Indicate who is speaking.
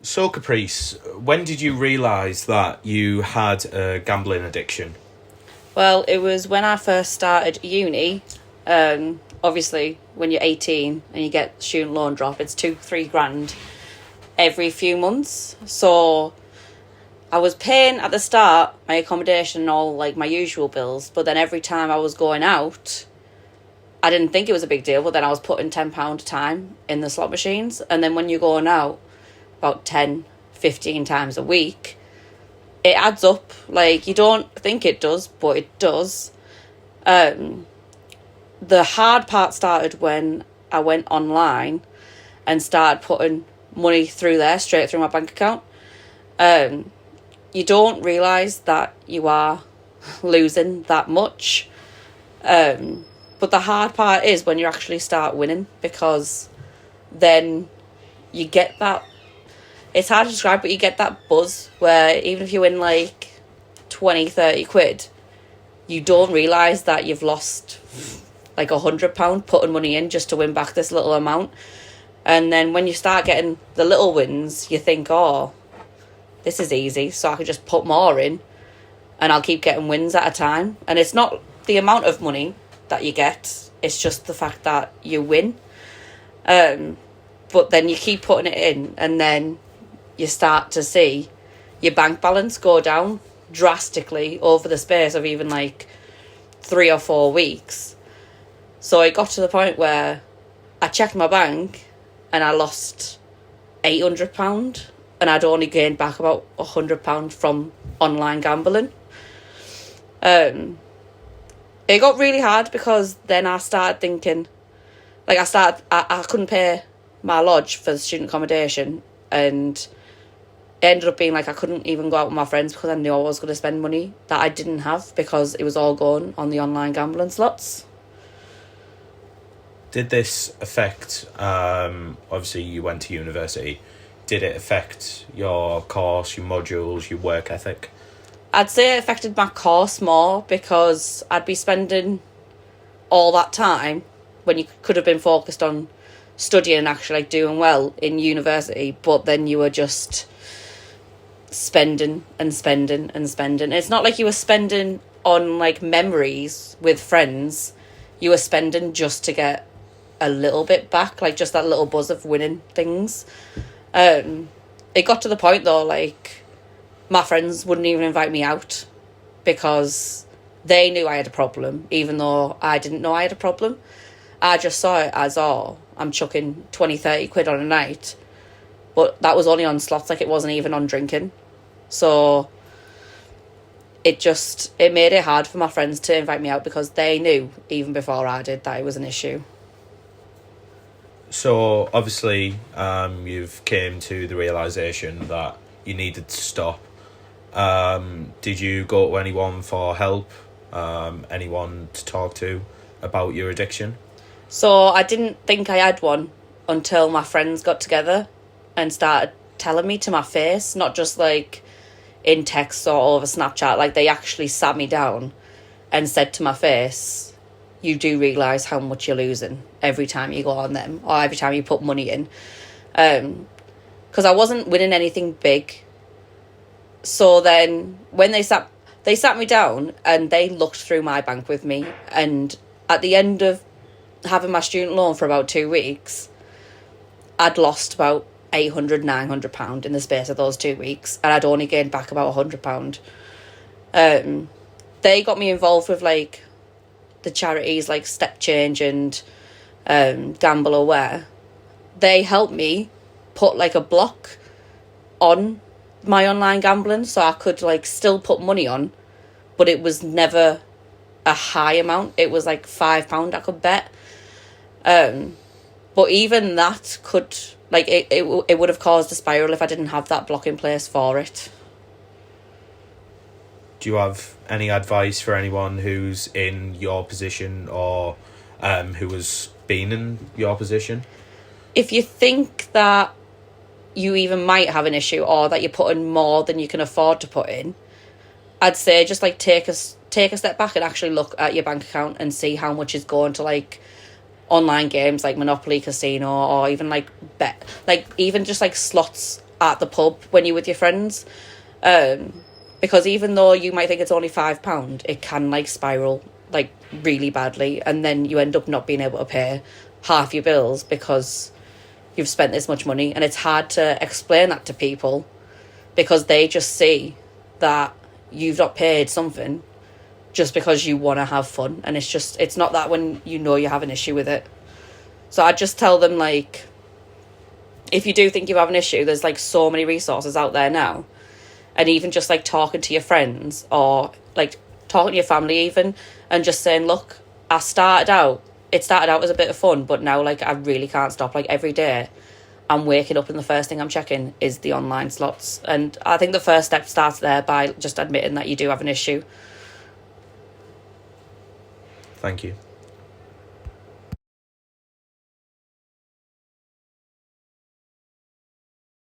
Speaker 1: So, Caprice, when did you realise that you had a gambling addiction?
Speaker 2: Well, it was when I first started uni. Obviously, when you're 18 and you get student loan drop, it's 2-3 grand every few months. So I was paying at the start my accommodation and all like my usual bills, but then every time I was going out, I didn't think it was a big deal. But then I was putting £10 a time in the slot machines, and then when you're going out about 10, 15 times a week, it adds up. Like, you don't think it does, but it does. The hard part started when I went online and started putting money through there, straight through my bank account. You don't realise that you are losing that much. But the hard part is when you actually start winning, because then you get that, it's hard to describe, but you get that buzz where even if you win like 20-30 quid, you don't realise that you've lost like £100 putting money in just to win back this little amount. And then when you start getting the little wins, you think, oh, this is easy, so I can just put more in and I'll keep getting wins at a time. And it's not the amount of money that you get, it's just the fact that you win. But then you keep putting it in, and then you start to see your bank balance go down drastically over the space of even like 3 or 4 weeks. So it got to the point where I checked my bank and I lost £800, and I'd only gained back about £100 from online gambling. It got really hard because then I started thinking, like I couldn't pay my lodge for the student accommodation, and it ended up being like I couldn't even go out with my friends because I knew I was going to spend money that I didn't have because it was all going on the online gambling slots.
Speaker 1: Did this affect, obviously you went to university, did it affect your course, your modules, your work ethic?
Speaker 2: I'd say it affected my course more because I'd be spending all that time when you could have been focused on studying and actually like doing well in university, but then you were just spending and spending and spending. It's not like you were spending on like memories with friends. You were spending just to get a little bit back, like just that little buzz of winning things. It got to the point though, like my friends wouldn't even invite me out because they knew I had a problem, even though I didn't know I had a problem. I just saw it as, oh, I'm chucking 20-30 quid on a night, but that was only on slots, like it wasn't even on drinking. So it made it hard for my friends to invite me out because they knew even before I did that it was an issue.
Speaker 1: So obviously you've came to the realisation that you needed to stop. Did you go to anyone for help? Anyone to talk to about your addiction?
Speaker 2: So I didn't think I had one until my friends got together and started telling me to my face, not just like in text or over Snapchat. Like they actually sat me down and said to my face, you do realise how much you're losing every time you go on them or every time you put money in. Because I wasn't winning anything big. So then when they sat me down and they looked through my bank with me, and at the end of having my student loan for about 2 weeks, I'd lost about £800-900 in the space of those 2 weeks, and I'd only gained back about £100. They got me involved with like the charities like Step Change and Gamble Aware. They helped me put like a block on my online gambling so I could like still put money on, but it was never a high amount. It was like £5 I could bet. But even that could, like, it would have caused a spiral if I didn't have that block in place for it.
Speaker 1: Do you have any advice for anyone who's in your position or who has been in your position?
Speaker 2: If you think that you even might have an issue or that you're putting more than you can afford to put in, I'd say just like take a step back and actually look at your bank account and see how much is going to like online games like Monopoly Casino, or even like even just like slots at the pub when you're with your friends. Because even though you might think it's only £5, it can like spiral like really badly, and then you end up not being able to pay half your bills because you've spent this much money. And it's hard to explain that to people because they just see that you've not paid something just because you want to have fun, and it's not that when you know you have an issue with it. So I just tell them, like, if you do think you have an issue, there's like so many resources out there now. And even just like talking to your friends or like talking to your family even, and just saying, look, it started out as a bit of fun, but now like I really can't stop. Like every day I'm waking up and the first thing I'm checking is the online slots. And I think the first step starts there by just admitting that you do have an issue.
Speaker 1: Thank you.